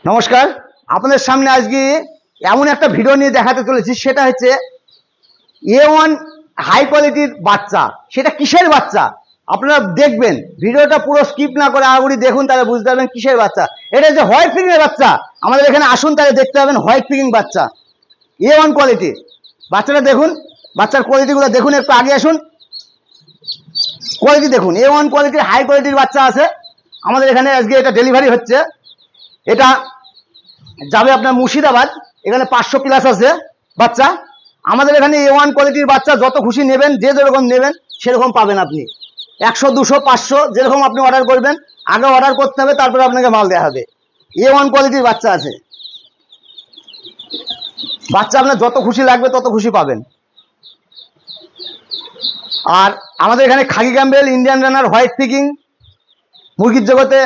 নমস্কার, আপনাদের সামনে আজকে এমন একটা ভিডিও নিয়ে দেখাতে চলেছি, সেটা হচ্ছে A1 হাই কোয়ালিটির বাচ্চা। সেটা কিসের বাচ্চা আপনারা দেখবেন, ভিডিওটা পুরো স্কিপ না করে আগুড়ি দেখুন, তাহলে বুঝতে পারবেন কিসের বাচ্চা। এটা হচ্ছে হোয়াইট ফিকিং এর বাচ্চা। আমাদের এখানে আসুন, তাহলে দেখতে পাবেন হোয়াইট ফিকিং বাচ্চা, A1 কোয়ালিটির বাচ্চাটা দেখুন। বাচ্চার কোয়ালিটিগুলো দেখুন, একটু আগে আসুন, কোয়ালিটি দেখুন। A1 কোয়ালিটির হাই কোয়ালিটির বাচ্চা আছে আমাদের এখানে। আজকে এটা ডেলিভারি হচ্ছে, এটা যাবে আপনার মুর্শিদাবাদ। এখানে 500 প্লাস আছে বাচ্চা। আমাদের এখানে A1 কোয়ালিটির বাচ্চা যত খুশি নেবেন, যে যেরকম নেবেন সেরকম পাবেন আপনি। 100, 200, 500 যেরকম আপনি অর্ডার করবেন, আগে অর্ডার করতে হবে, তারপরে আপনাকে মাল দেওয়া হবে। A1 কোয়ালিটির বাচ্চা আছে। বাচ্চা আপনার যত খুশি লাগবে তত খুশি পাবেন। আর আমাদের এখানে khaki Campbell, Indian runner, white Peking মুরগির জগতে